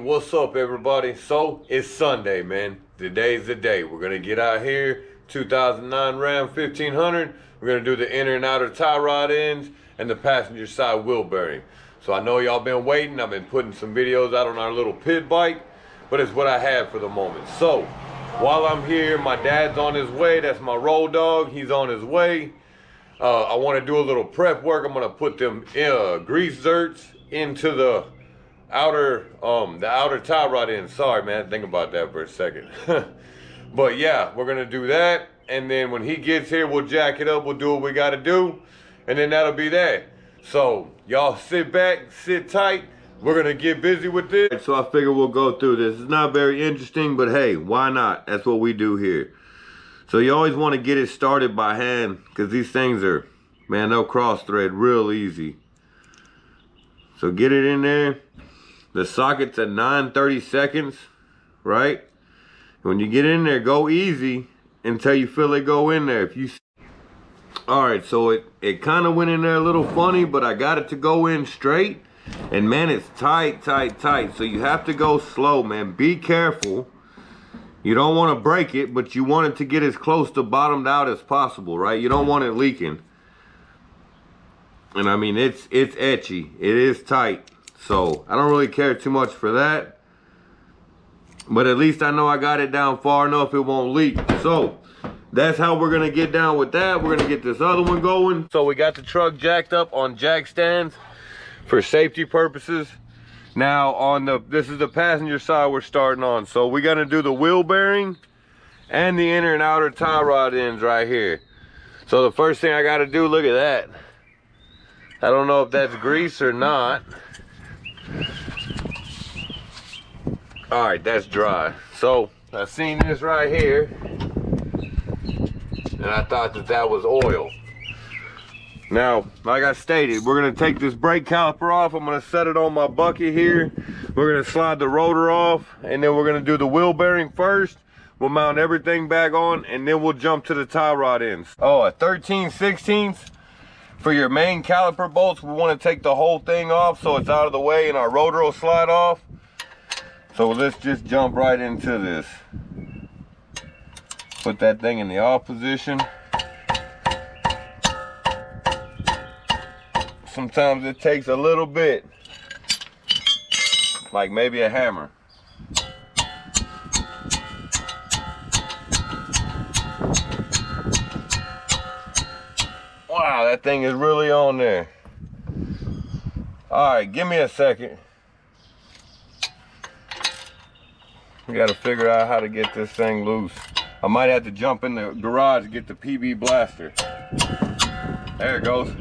what's up everybody? So it's Sunday, man. Today's the day. We're gonna get out here, 2009 Ram 1500. We're gonna do the inner and outer tie rod ends and the passenger side wheel bearing. So I know y'all been waiting. I've been putting some videos out on our little pit bike, but it's what I have for the moment. So while I'm here, my dad's on his way. That's my road dog. He's on his way. I want to do a little prep work. I'm gonna put them grease zerts into the outer tie rod end. Sorry man, think about that for a second. But yeah, we're gonna do that, and then when he gets here, we'll jack it up, we'll do what we gotta do, and then that'll be that. So y'all sit back, sit tight. We're gonna get busy with this. So I figure we'll go through this. It's not very interesting, but hey, why not? That's what we do here. So you always want to get it started by hand, because these things are, man, they'll cross thread real easy. So get it in there. The socket's at 9/32, right? When you get in there, go easy until you feel it go in there. All right, so it kind of went in there a little funny, but I got it to go in straight. And man, it's tight, tight, tight. So you have to go slow, man. Be careful. You don't want to break it, but you want it to get as close to bottomed out as possible, right? You don't want it leaking. And I mean, it's etchy. It is tight. So I don't really care too much for that. But at least I know I got it down far enough it won't leak. So that's how we're gonna get down with that. We're gonna get this other one going. So we got the truck jacked up on jack stands for safety purposes. Now this is the passenger side we're starting on. So we're gonna do the wheel bearing and the inner and outer tie rod ends right here. So the first thing I gotta do, look at that. I don't know if that's grease or not. All right, that's dry. So I seen this right here and I thought that was oil. Now, like I stated, we're gonna take this brake caliper off. I'm gonna set it on my bucket here. We're gonna slide the rotor off, and then we're gonna do the wheel bearing first. We'll mount everything back on, and then we'll jump to the tie rod ends. Oh, a 13/16 for your main caliper bolts. We wanna take the whole thing off so it's out of the way and our rotor will slide off. So let's just jump right into this. Put that thing in the off position. Sometimes it takes a little bit, like maybe a hammer. Wow, that thing is really on there. All right, give me a second. We gotta figure out how to get this thing loose. I might have to jump in the garage to get the PB blaster. There it goes.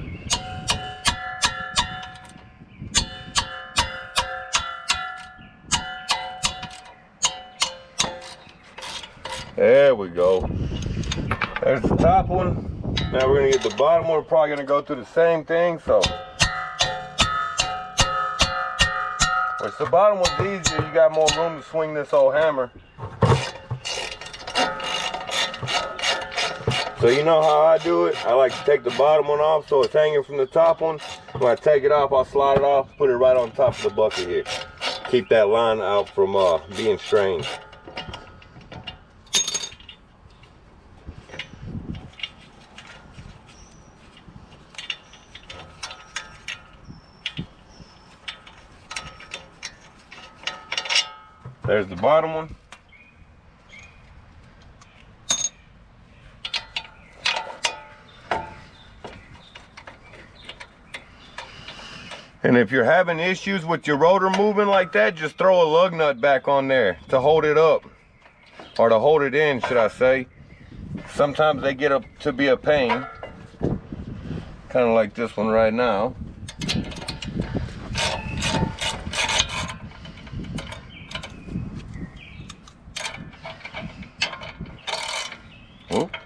There we go. There's the top one. Now we're gonna get the bottom one. We're probably gonna go through the same thing. So, which the bottom one's easier. You got more room to swing this old hammer. So you know how I do it? I like to take the bottom one off so it's hanging from the top one. When I take it off, I'll slide it off, put it right on top of the bucket here. Keep that line out from being strained. There's the bottom one. And if you're having issues with your rotor moving like that, just throw a lug nut back on there to hold it up, or to hold it in, should I say. Sometimes they get up to be a pain, kind of like this one right now. Whoop.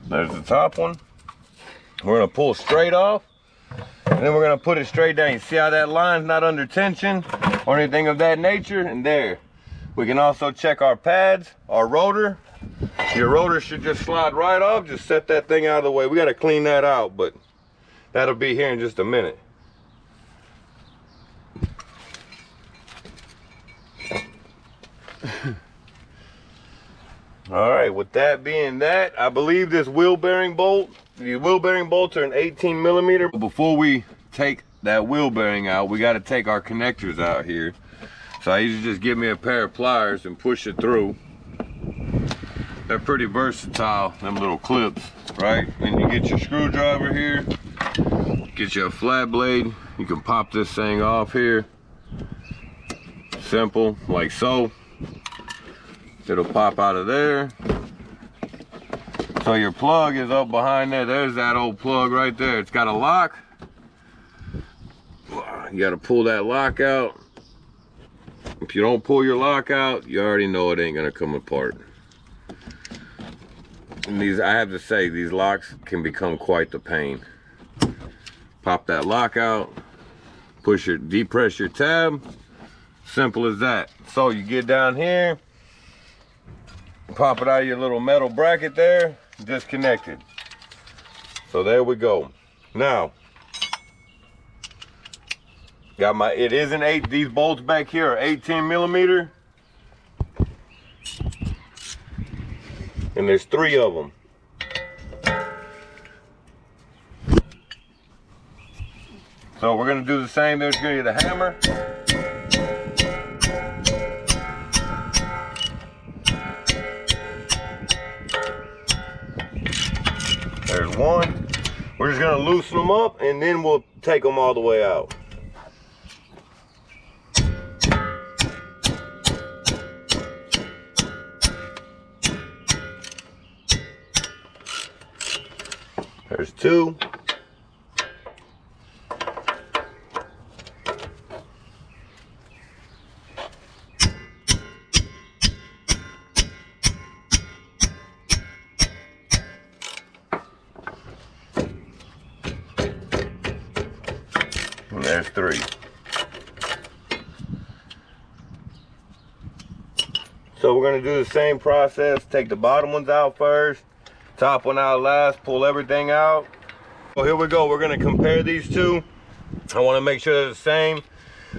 There's the top one. We're gonna pull straight off, and then we're gonna put it straight down. You see how that line's not under tension or anything of that nature? And there. We can also check our pads, our rotor. Your rotor should just slide right off. Just set that thing out of the way. We got to clean that out, but that'll be here in just a minute. All right, with that being that, I believe this wheel bearing bolt, the wheel bearing bolts are an 18 millimeter. Before we take that wheel bearing out, we got to take our connectors out here. So I usually just give me a pair of pliers and push it through. They're pretty versatile, them little clips, right? And you get your screwdriver here, get you a flat blade, you can pop this thing off here. Simple, like so. It'll pop out of there. So your plug is up behind there. There's that old plug right there. It's got a lock. You got to pull that lock out. If you don't pull your lock out, you already know it ain't gonna come apart. And these, I have to say, these locks can become quite the pain. Pop that lock out, depress your tab. Simple as that. So you get down here, pop it out of your little metal bracket there, disconnected. So there we go. Now, got my, it is an 8, these bolts back here are 18 millimeter. And there's 3 of them. So we're gonna do the same. There's gonna be the hammer. There's one. We're just gonna loosen them up and then we'll take them all the way out. There's 2. And there's 3. So we're going to do the same process. Take the bottom ones out first, top one out last, pull everything out. So here we go. We're going to compare these two. I want to make sure they're the same.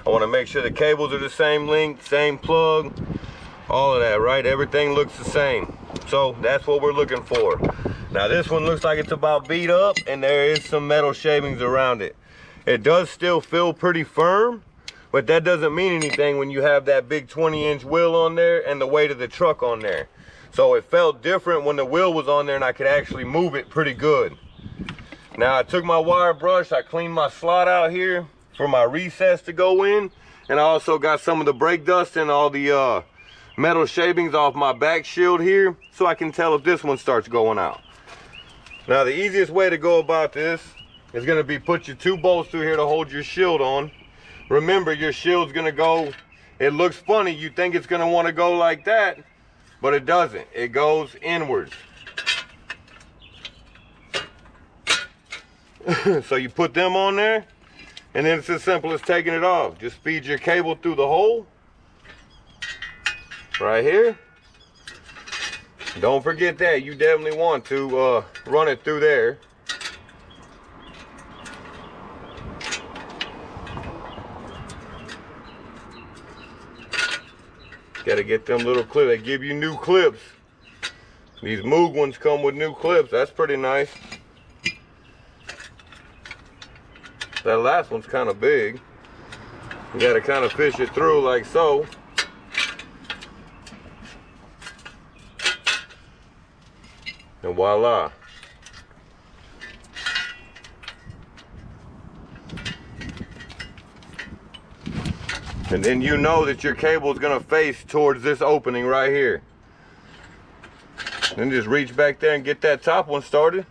I want to make sure the cables are the same length, same plug, all of that, right? Everything looks the same. So that's what we're looking for. Now this one looks like it's about beat up and there is some metal shavings around it. It does still feel pretty firm, but that doesn't mean anything when you have that big 20-inch wheel on there and the weight of the truck on there. So it felt different when the wheel was on there and I could actually move it pretty good. Now I took my wire brush, I cleaned my slot out here for my recess to go in, and I also got some of the brake dust and all the metal shavings off my back shield here so I can tell if this one starts going out. Now the easiest way to go about this is going to be put your 2 bolts through here to hold your shield on. Remember, your shield's going to go, it looks funny, you think it's going to want to go like that, but it doesn't. It goes inwards. So you put them on there, and then it's as simple as taking it off. Just feed your cable through the hole right here. Don't forget that. You definitely want to run it through there. Got to get them little clips. They give you new clips. These Moog ones come with new clips. That's pretty nice. That last one's kind of big. You got to kind of fish it through like so. And voila. And then you know that your cable is going to face towards this opening right here. Then just reach back there and get that top one started.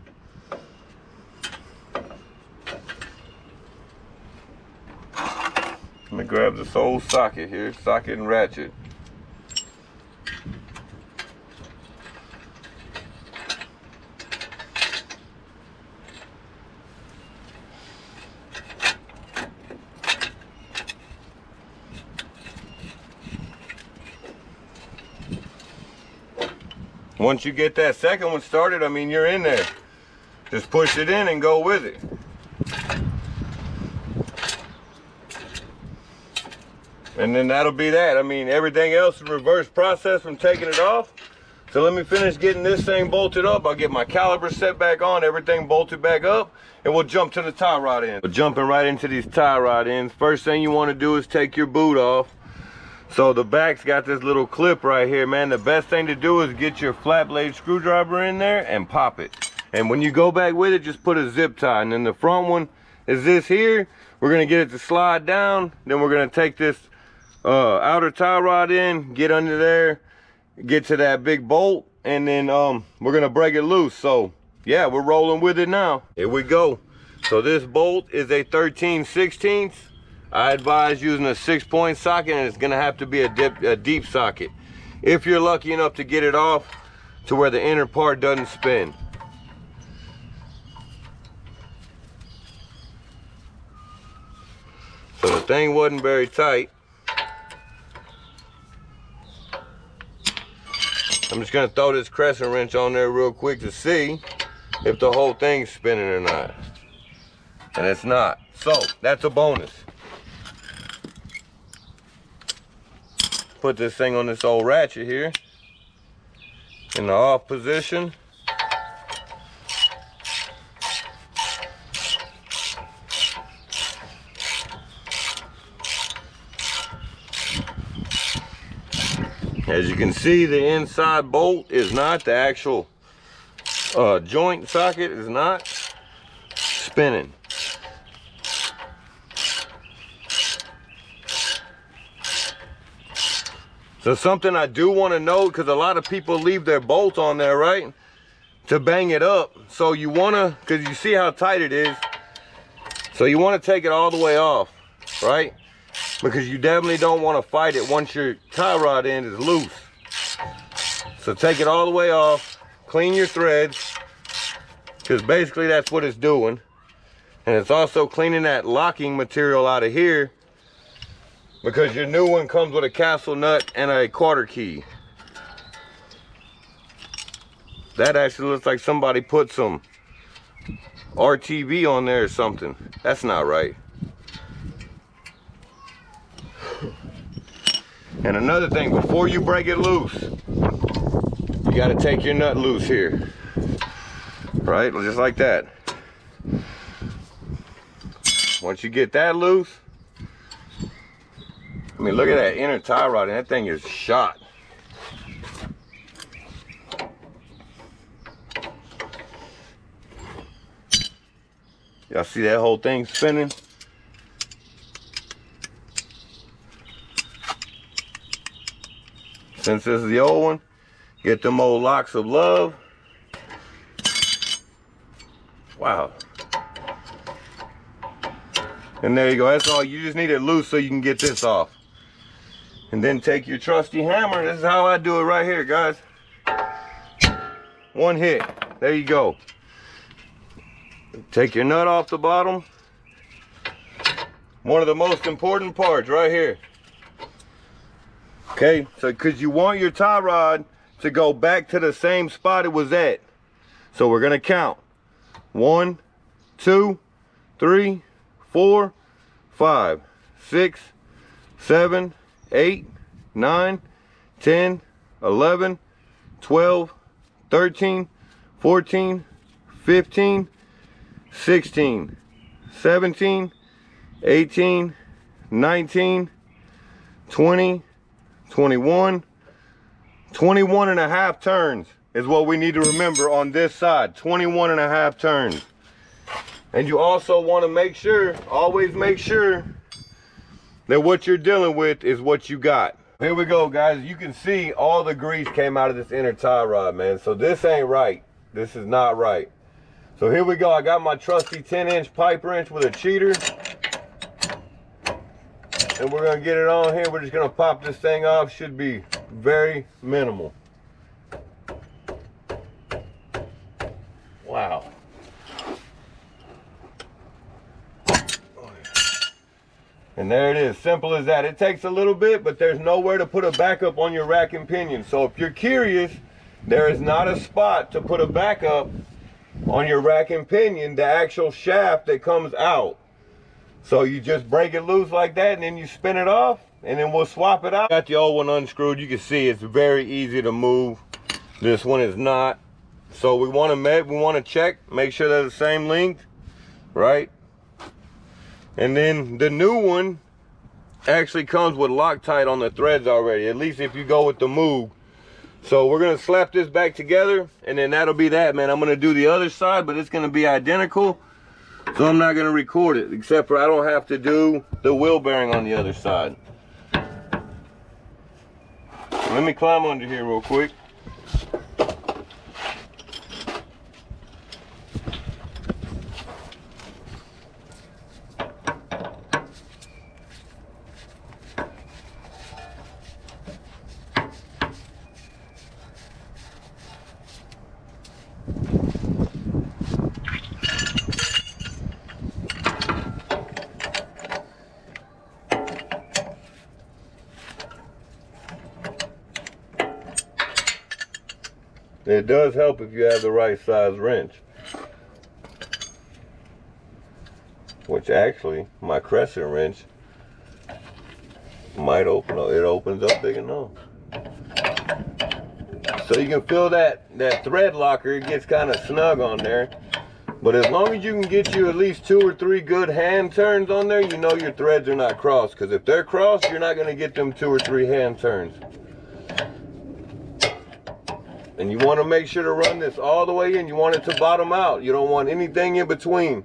Let me grab this old socket here, socket and ratchet. Once you get that second one started, I mean, you're in there. Just push it in and go with it. And then that'll be that. I mean, everything else is reverse process from taking it off. So let me finish getting this thing bolted up. I'll get my caliper set back on, everything bolted back up, and we'll jump to the tie rod end. We're jumping right into these tie rod ends. First thing you want to do is take your boot off. So the back's got this little clip right here, man. The best thing to do is get your flat blade screwdriver in there and pop it. And when you go back with it, just put a zip tie. And then the front one is this here. We're gonna get it to slide down. Then we're gonna take this outer tie rod in, get under there, get to that big bolt, and then we're gonna break it loose. So yeah, we're rolling with it now. Here we go. So this bolt is a 13/16. I advise using a 6-point socket, and it's gonna have to be a deep socket if you're lucky enough to get it off to where the inner part doesn't spin. So the thing wasn't very tight. I'm just gonna throw this crescent wrench on there real quick to see if the whole thing's spinning or not. And it's not. So that's a bonus. Put this thing on this old ratchet here in the off position. As you can see, the inside bolt is not, the actual joint socket is not spinning. So something I do want to know, because a lot of people leave their bolt on there, right, to bang it up. So you want to, because you see how tight it is, so you want to take it all the way off, right? Because you definitely don't want to fight it once your tie rod end is loose. So take it all the way off, clean your threads, because basically that's what it's doing. And it's also cleaning that locking material out of here, because your new one comes with a castle nut and a quarter key. That actually looks like somebody put some RTV on there or something. That's not right. And another thing, before you break it loose, you gotta take your nut loose here. Right, just like that. Once you get that loose, I mean, look at that inner tie rod, and that thing is shot. Y'all see that whole thing spinning? Since this is the old one, get them old locks of love. Wow. And there you go, that's all. You just need it loose so you can get this off. And then take your trusty hammer. This is how I do it right here, guys. One hit, there you go. Take your nut off the bottom. One of the most important parts right here. Okay, so because you want your tie rod to go back to the same spot it was at. So we're gonna count. 1, 2, 3, 4, 5, 6, 7, 8, 9, 10, 11, 12, 13, 14, 15, 16, 17, 18, 19, 20, 21, 21 and a half turns is what we need to remember on this side. 21 and a half turns. And you also want to make sure, always make sure that what you're dealing with is what you got. Here we go, guys. You can see all the grease came out of this inner tie rod, man. So this ain't right. This is not right. So here we go. I got my trusty 10-inch pipe wrench with a cheater. And we're gonna get it on here. We're just gonna pop this thing off. Should be very minimal. Wow. And there it is, simple as that. It takes a little bit, but there's nowhere to put a backup on your rack and pinion. So if you're curious there is not a spot to put a backup on your rack and pinion, the actual shaft that comes out. So you just break it loose like that, and then you spin it off, and then we'll swap it out. Got the old one unscrewed. You can see it's very easy to move. This one is not. So we want to check, make sure they're the same length, right? And then the new one actually comes with Loctite on the threads already, at least if you go with the Moog. So we're gonna slap this back together, and then that'll be that, man. I'm gonna do the other side, but it's gonna be identical. So I'm not gonna record it, except for I don't have to do the wheel bearing on the other side. Let me climb under here real quick. It does help if you have the right size wrench. Which actually, my crescent wrench might open up. It opens up big enough. So you can feel that thread locker, it gets kind of snug on there. But as long as you can get you at least 2 or 3 good hand turns on there, you know your threads are not crossed. Because if they're crossed, you're not going to get them 2 or 3 hand turns. And you want to make sure to run this all the way in. You want it to bottom out. You don't want anything in between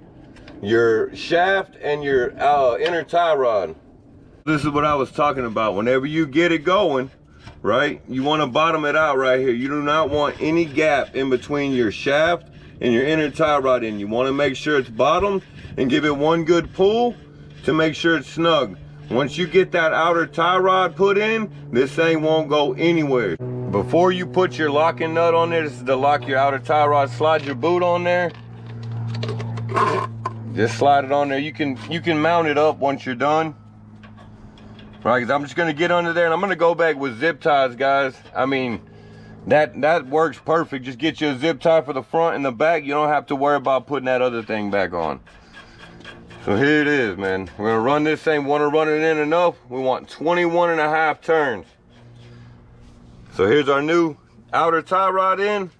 your shaft and your inner tie rod. This is what I was talking about. Whenever you get it going, right, you want to bottom it out right here. You do not want any gap in between your shaft and your inner tie rod in. You want to make sure it's bottomed and give it one good pull to make sure it's snug. Once you get that outer tie rod put in, this thing won't go anywhere. Before you put your locking nut on there, this is to lock your outer tie rod, slide your boot on there. Just slide it on there. You can mount it up once you're done. Right, because I'm just gonna get under there and I'm gonna go back with zip ties, guys. I mean, that works perfect. Just get you a zip tie for the front and the back. You don't have to worry about putting that other thing back on. So here it is, man. We're gonna run this thing. Want to run it in enough? We want 21.5 turns. So here's our new outer tie rod in.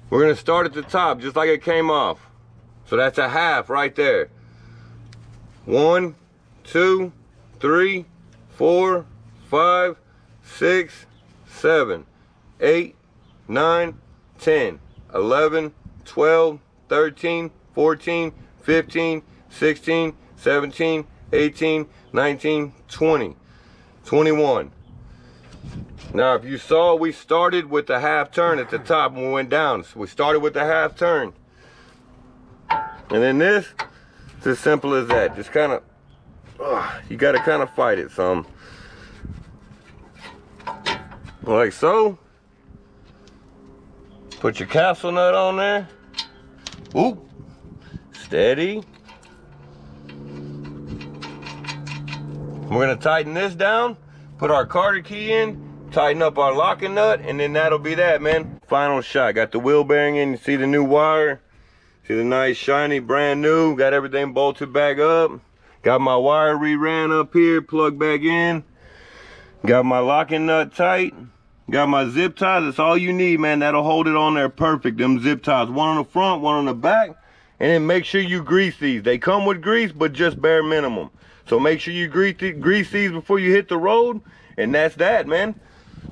We're gonna start at the top just like it came off. So that's a half right there. 1, 2, 3, 4, 5, 6, 7, 8, 9, 10, 11, 12, 13, 14, 15, 16, 17, 18, 19, 20, 21. Now, if you saw, we started with the half turn at the top and we went down. So we started with the half turn. And then this, it's as simple as that. Just kind of, you got to kind of fight it some. Like so. Put your capsule nut on there. Oop. Steady. We're going to tighten this down. Put our Carter key in. Tighten up our locking nut, and then that'll be that, man. Final shot. Got the wheel bearing in. You see the new wire. See the nice shiny brand new. Got everything bolted back up. Got my wire re-ran up here, plugged back in. Got my locking nut tight. Got my zip ties. That's all you need, man. That'll hold it on there perfect. Them zip ties, one on the front, one on the back. And then make sure you grease these. They come with grease, but just bare minimum. So make sure you grease these before you hit the road. And that's that, man.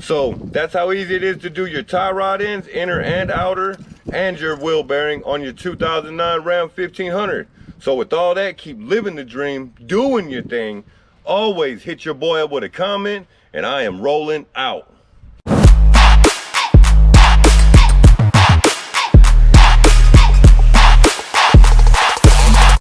So that's how easy it is to do your tie rod ends, inner and outer, and your wheel bearing on your 2009 Ram 1500. So with all that, keep living the dream, doing your thing. Always hit your boy up with a comment, and I am rolling out.